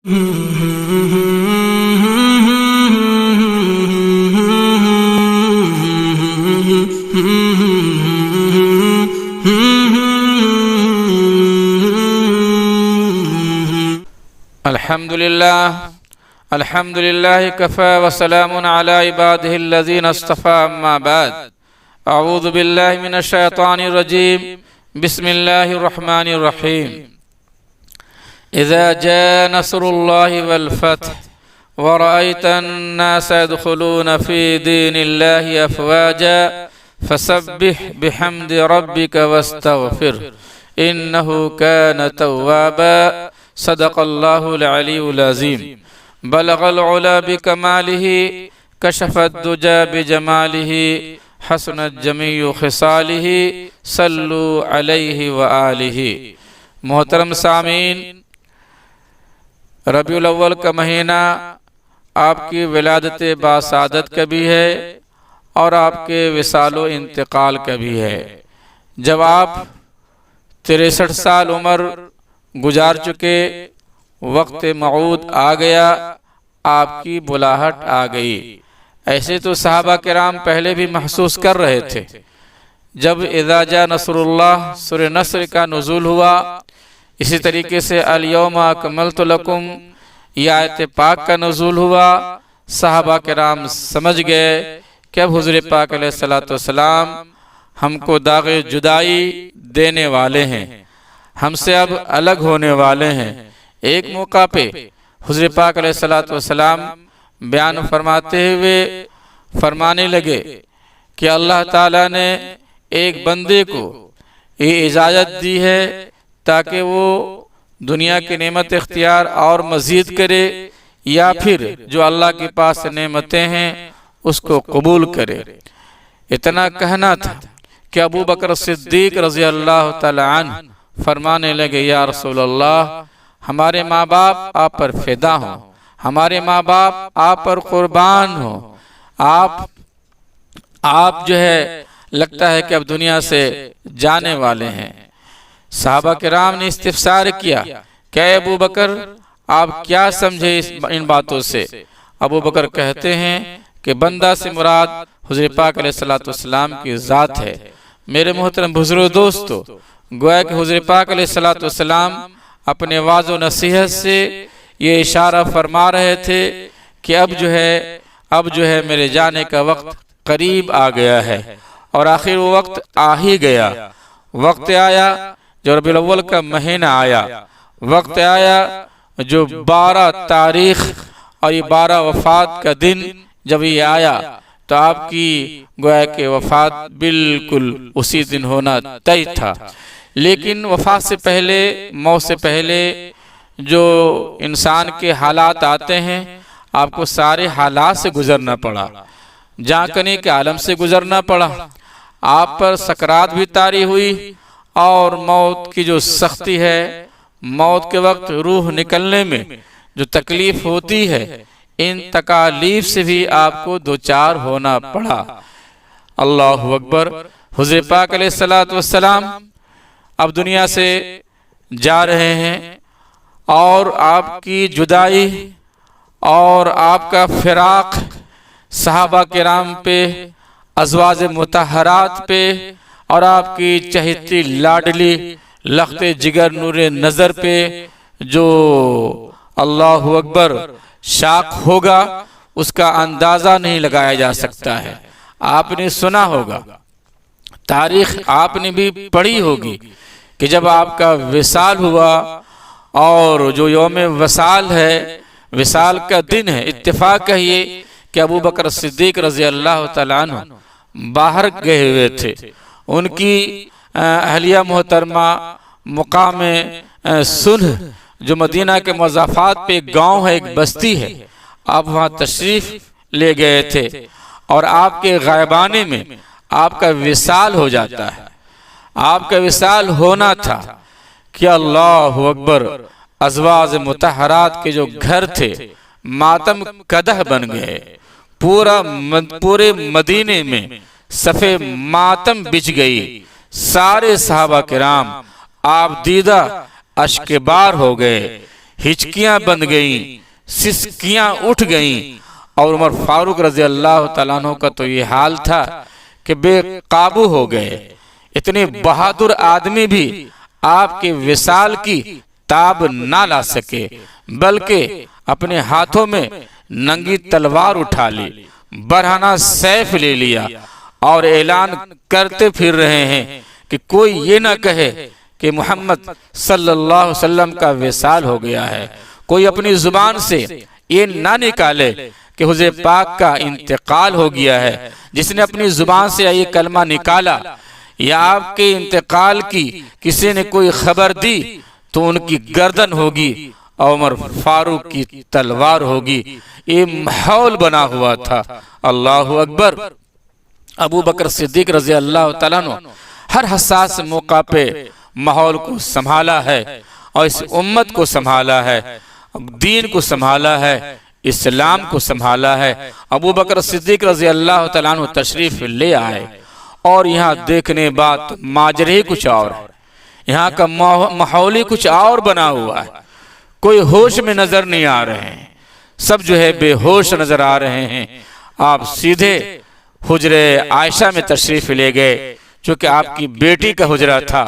अल्हम्दुलिल्लाह कफ़ा व सलामुन अला इबादिहिल्लज़ीना इस्तफ़ा अम्मा बाद अऊज़ु बिल्लाहि मिनश शैतानिर रजीम बिस्मिल्लाहिर रहमानिर रहीम इज़ा जा नस्रुल्लाहि वल फ़त्ह व रअयतन नास यदख़ुलूना फ़ी दीनिल्लाहि अफ़वाजा फसब्बिह बिहम्दि रब्बिका वस्तग़फ़िर इन्नहु कान तव्वाबा सदक़ल्लाहुल अलीयुल अज़ीम बलगल उला बिकमालिही कशफत दुजा बिजमालिही हसनत जमीउ खिसालिही सल्लु अलैहि व आलिही। मोहतरम सामीन, रबीउल अव्वल का महीना आपकी विलादत बासादत का भी है और आपके विसालो इंतकाल का भी है। जब आप 63 साल उम्र गुजार चुके, वक्त मऊद आ गया, आपकी बुलाहट आ गई। ऐसे तो सहाबा किराम पहले भी महसूस कर रहे थे। जब इज़ा जा नस्रुल्लाह सूरह नस्र का नुज़ूल हुआ, इसी तरीके से अल यौमा अकमलतु लकुम ये आयत पाक का नुज़ूल हुआ, सहाबा किराम समझ गए कि अब हुज़ूर पाक अलैहिस्सलातु वस्सलाम हमको दाग़े जुदाई देने वाले हैं, हमसे अब अलग होने वाले हैं। एक मौका पे हुज़ूर पाक अलैहिस्सलातु वस्सलाम बयान फरमाते हुए फरमाने लगे कि अल्लाह ताला ने एक बंदे को ये इजाज़त दी है ताकि वो दुनिया की नेमत इख्तियार और मज़ीद करे या फिर जो अल्लाह के पास नेमतें हैं उसको कबूल करे। इतना कहना था कि अबू बकर सिद्दीक रज़ी अल्लाह ताला अन्हु फरमाने लगे, या रसूल अल्लाह, हमारे माँ बाप आप पर फिदा हों, हमारे माँ बाप आप पर कुर्बान हो, आप जो है लगता है कि अब दुनिया से जाने वाले हैं। सहाबा किराम ने इस्तिफ़सार किया, क्या अबू बकर आप क्या समझे इन बातों से? अबू बकर कहते हैं कि बंदा से मुराद हुज़ूर पाक अलैहिस्सलातु वस्सलाम की ज़ात है। मेरे मोहतरम बुज़ुर्ग दोस्तों, गोया कि हुज़ूर पाक अलैहिस्सलातु वस्सलाम अपने वाज़ो नसीहत से ये इशारा फरमा रहे थे कि अब जो है मेरे जाने का वक्त करीब आ गया है। और आखिर वो वक्त आ ही गया। वक्त आया जो रबीउल अव्वल का महीना आया, वक्त आया जो 12 तारीख और ये 12 वफ़ात का दिन जब ये आया तो आपकी गोया के वफ़ात बिल्कुल उसी दिन होना तय था। लेकिन वफ़ात से पहले, मौत से पहले जो इंसान के हालात आते हैं, आपको सारे हालात से गुजरना पड़ा, जांकने के आलम से गुजरना पड़ा। आप पर सकरात भी तारी हुई और मौत की जो सख्ती है, मौत के वक्त रूह निकलने में जो तकलीफ होती है, इन तकालीफ से भी आपको दो चार होना पड़ा। अल्लाहु अकबर। हुज़ूर पाक अलैहिस्सलातु वस्सलाम अब दुनिया से जा रहे हैं और आपकी जुदाई और आपका फिराक सहाबा किराम पे, अज़वाज मुतहरात पे और आपकी चहेती लाडली लख्ते जिगर नूरे नज़र पे जो अल्लाहु अकबर शाक होगा, उसका अंदाज़ा नहीं लगाया जा सकता है। आपने सुना होगा, तारीख आपने भी पढ़ी होगी कि जब आपका विसाल हुआ और जो यौम वसाल है, विसाल का दिन है, इत्तेफाक कहिए कि अबू बकर सिद्दीक रज़ी अल्लाह तआला अन्हु बाहर गए हुए थे। उनकी अहलिया मोहतरमा मुकाम सुलह जो मदीना के मज़ाफ़ात पे एक गाँव है, एक बस्ती है, आप वहाँ तशरीफ़ ले गए थे और आपके गायबाने में आपका विसाल हो जाता है। आपका विसाल होना था कि अल्लाहु अकबर, अज़वाज मुतहरात के जो घर थे मातम कदह बन गए। पूरे मदीने में सफ़े मातम बिछ गई। सारे सहाबा किराम आप दीदा अश्कबार हो गए। हिचकियां बंद गईं, सिसकियां उठ गईं। और उमर फारूक रजी अल्लाह तआला अन्हु का तो ये हाल था कि बेकाबू हो गए। इतने बहादुर आदमी भी आपके विशाल की ताब ना ला सके, बल्कि अपने हाथों में नंगी तलवार उठा ली, बरहाना सैफ ले लिया और ऐलान करते फिर रहे हैं कि कोई ये ना कहे कि मोहम्मद सल्लल्लाहु अलैहि वसल्लम का विशाल हो गया है। कोई अपनी जुबान से ये ना निकाले कि हुज़ूर पाक का इंतकाल हो गया है। जिसने अपनी जुबान से ये कलमा निकाला या आपके इंतकाल की किसी ने कोई खबर दी तो उनकी गर्दन होगी और उमर फारूक की तलवार होगी। ये माहौल बना हुआ था। अल्लाहु अकबर। अबू बकर सिद्दीक रजी अल्लाह तआला अन्हु हर हसास मौका पे माहौल को संभाला है और इस उम्मत को संभाला है, दीन को संभाला है, इस्लाम को संभाला है। अबू बकर सिद्दीक रजी अल्लाह तआला अन्हु तशरीफ ले आए और यहाँ देखने बात माजरे कुछ और है। यहाँ का माहौल ही कुछ और बना हुआ है। कोई होश में नजर नहीं आ रहे हैं, सब जो है बेहोश नजर आ रहे हैं। आप सीधे हुजरे आयशा में तशरीफ ले गए, चूंकि आपकी बेटी का हुजरा था,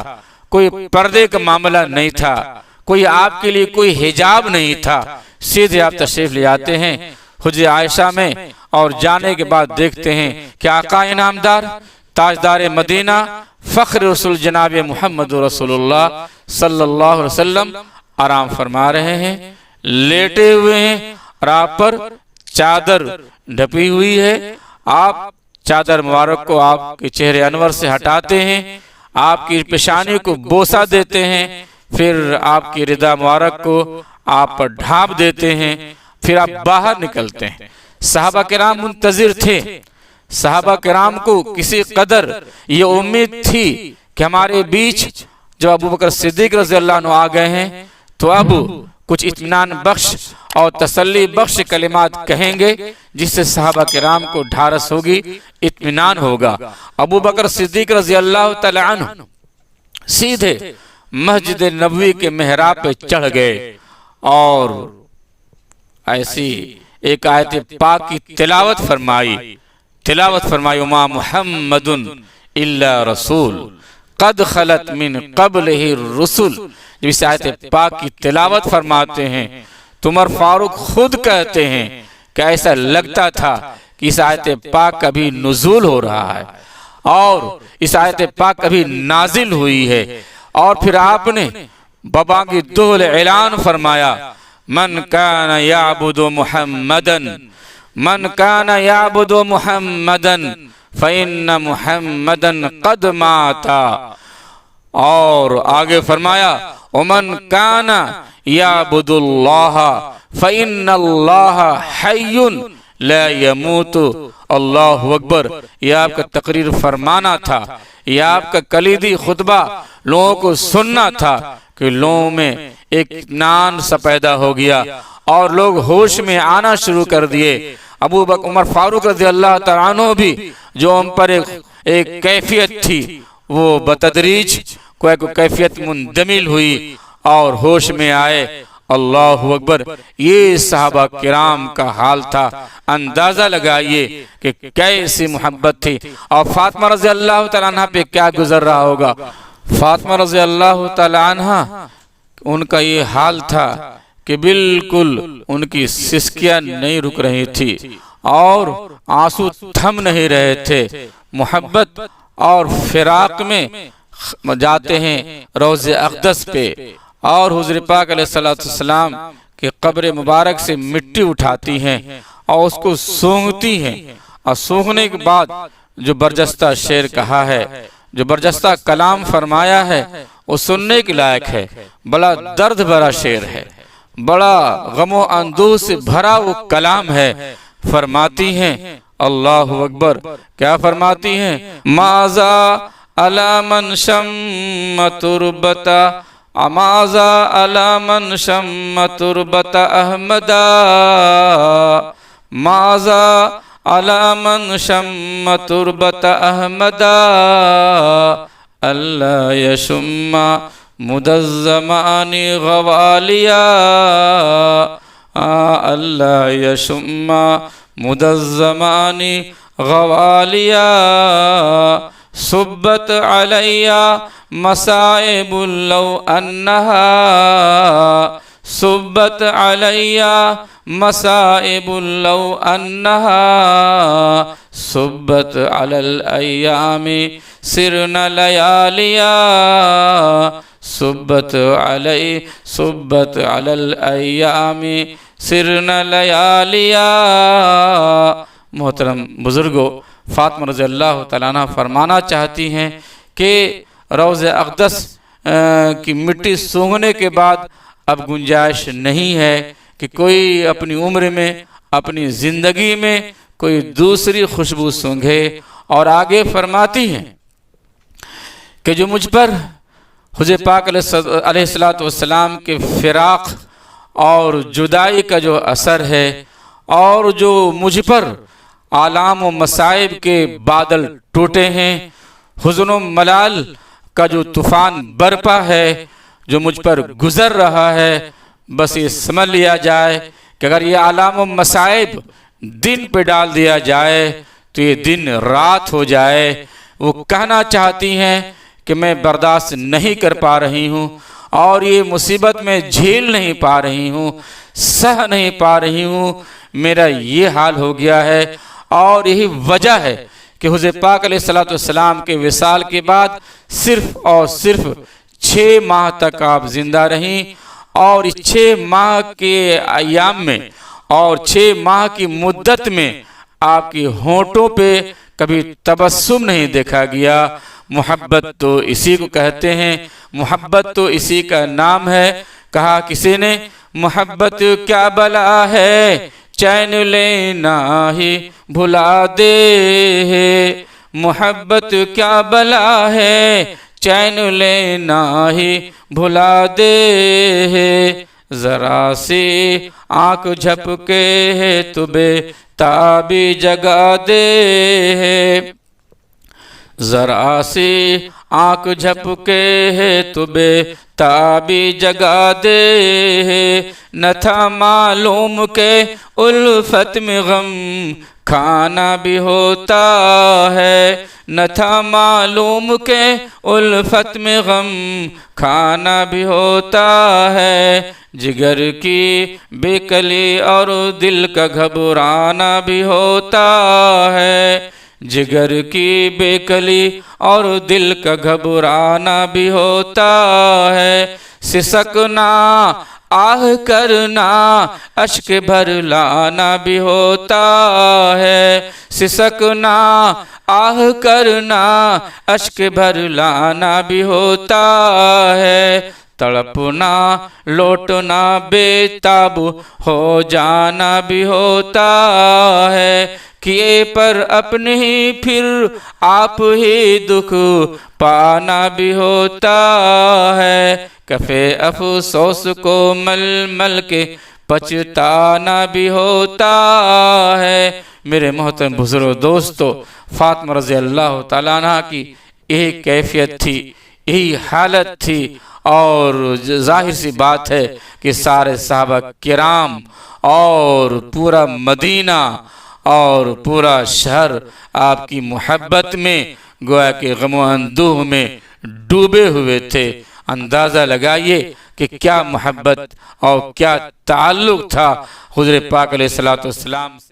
कोई पर्दे का मामला नहीं था, कोई आपके लिए कोई हिजाब नहीं था। सीधे आप तशरीफ ले आते हैं हुजरे आयशा में और जाने के बाद देखते हैं कि आका इनामदार ताजदार मदीना फख्र रसूल जनाब मोहम्मद रसूलुल्लाह सल्लल्लाहु अलैहि वसल्लम आराम फरमा रहे हैं, लेटे हुए हैं और आप पर चादर ढपी हुई है। आप चादर मुबारक को आपके चेहरे अनवर से हटाते हैं, आपकी पेशानी को बोसा देते हैं, फिर आपकी रिदा मुबारक को आप पर ढांप देते हैं, फिर आप बाहर निकलते हैं। सहाबा किराम मुंतजिर थे। सहाबा किराम को किसी कदर ये उम्मीद थी कि हमारे बीच जब अबू बकर सिद्दीक रज़ी अल्लाह अन्हु आ गए हैं तो अब कुछ इत्मीनान बख्श और तसल्ली बख्श कलिमात कहेंगे जिससे सहाबा किराम को ढारस होगी, इत्मीनान होगा। अबू बकर सिद्दीक रज़ी अल्लाह तआला अन्हु सीधे मस्जिद नबवी के मेहराब पे चढ़ गए और ऐसी एक आयत पाक की तिलावत फरमाई उमा मुहम्मदुन इल्ला रसूल कद खलत मिन क़ब्लिही रुसुल। जब इस आयत पाक की तिलावत फरमाते हैं तो उमर फारूक खुद कहते हैं कि ऐसा लगता था कि इस आयत पाक का भी नुज़ूल हो रहा है और इस आयत पाक कभी नाजिल हुई है। और फिर आपने बबांगी दोहल ऐलान फरमाया, मन काना याबुदु मुहम्मदन मन काना याबुदु मुहम्मदन फ़इन्न मुहम्मदन कद माता। और आगे फरमाया उमन काना याबुदुल्लाह फ़इन्नल्लाह हय्युन ला यमूतु। अल्लाहु अकबर। यह आपका तकरीर फरमाना था, यह आपका कलीदी खुतबा लोगों को सुनना था कि लोगों में एक इत्मीनान सा पैदा हो गया और लोग होश में आना शुरू कर दिए। अबू बकर उमर फारूक रज़ी अल्लाह तआला अन्हु भी जो उन पर एक कैफियत थी वो बतदरीज कोई कैफियत मुंदमिल हुई और होश में आए। अल्लाहु अकबर। ये सहाबा किराम का हाल था। अंदाजा लगाइए कि कैसी मोहब्बत थी और फातिमा रज़ी अल्लाह तआला अन्हा पे क्या गुजर रहा होगा। फातिमा रज़ी अल्लाह तआला अन्हा उनका ये हाल था कि बिल्कुल उनकी सिसकियां नहीं रुक रही थी और आंसू थम नहीं रहे थे। मोहब्बत और फिराक में जाते हैं रोज़े अक़दस पे और हुज़ूर पाक अलैहिस्सलाम के कब्र मुबारक से मिट्टी उठाती हैं और उसको सूंघती हैं और सूंघने के बाद जो बरजस्ता शेर कहा है, जो बरजस्ता कलाम फरमाया है वो सुनने के लायक है। बड़ा दर्द भरा शेर है, बड़ा गमो अंदोह से भरा वो कलाम है। फरमाती हैं अल्लाहु अकबर। क्या फरमाती हैं? माजा अला मन शम्म तुरबता अमाजा अला मन शम्म तुरबता अहमदा माजा अला मन शम्म तुरबता अहमदा अल्लाह यशुम्मा मुदज़्ज़मानि ग़वालिया अल्लाह यशुम्मा मुदज़्ज़मानि ग़वालिया सुब्बत अलैया मसाइबुल लौ अन्नहा सुब्बत अलैया मसाइबुल लौ अन्नहा सुब्बत अलल अय्यामी सिरन लयालिया सुब्बत अलल अय्यामी सिरन लयालिया। मोहतरम बुजुर्गो, फातिमा रज़ियल्लाहु तआला अन्हा फरमाना चाहती हैं कि रोज़े अक़दस की मिट्टी सूंघने के बाद अब गुंजाइश नहीं है कि कोई अपनी उम्र में, अपनी ज़िंदगी में कोई दूसरी खुशबू सूंघे। और आगे फरमाती हैं कि जो मुझ पर हुज़ूर पाक अलैहिस्सलातु वस्सलाम के फ़िराक़ और जुदाई का जो असर है, और जो मुझ पर आलाम व मसाइब के बादल टूटे हैं, हुज़्न व मलाल का जो तूफ़ान बरपा है, जो मुझ पर गुज़र रहा है, बस ये समझ लिया जाए कि अगर ये आलाम व मसाइब दिन पे डाल दिया जाए तो ये दिन रात हो जाए। वो कहना चाहती हैं कि मैं बर्दाश्त नहीं कर पा रही हूँ और ये मुसीबत में झेल नहीं पा रही हूँ, सह नहीं पा रही हूँ, मेरा ये हाल हो गया है। और यही वजह है कि हुज़ूर पाक अलैहिस्सलातु वस्सलाम के विसाल के बाद सिर्फ और सिर्फ 6 माह तक आप जिंदा रहीं, और इस 6 माह के अय्याम में और 6 माह की मुद्दत में आपकी होंठों पे कभी तबस्सुम नहीं देखा गया। मोहब्बत तो इसी को कहते हैं, मोहब्बत तो इसी का नाम है। कहा किसी ने, मोहब्बत क्या बला है चैन लेना ही भुला दे, मोहब्बत क्या बला है चैन लेना ही भुला दे, जरा सी आँख झपके है तुबे ताबी जगा दे, जरा सी आँख झपके है तुबे ताबी जगा दे, न था मालूम के उल्फत में गम खाना भी होता है, न था मालूम के उल्फत में गम खाना भी होता है, जिगर की बेकली और दिल का घबराना भी होता है, जिगर की बेकली और दिल का घबराना भी होता है, सिसकना आह करना अश्क भर लाना भी होता है, सिसकना आह करना अश्क भर लाना भी होता है, तड़पना लौटना बेताब हो जाना भी होता है, किए पर अपने ही फिर आप ही दुख पाना भी होता है, कफ़े अफ़सोस को मल मल के पछताना भी होता है। मेरे मोहतरम बुजुर्ग दोस्तों, फातिमा रज़ियल्लाहु तआला अन्हा की यही कैफियत थी, यही हालत थी। और जाहिर सी बात है कि सारे सहाबा किराम और पूरा मदीना और पूरा शहर आपकी मोहब्बत में गोया के गम अंदूह में डूबे हुए थे। अंदाज़ा लगाइए कि क्या मोहब्बत और क्या ताल्लुक़ था हुज़ूर पाक अलैहिस्सलातु वस्सलाम से।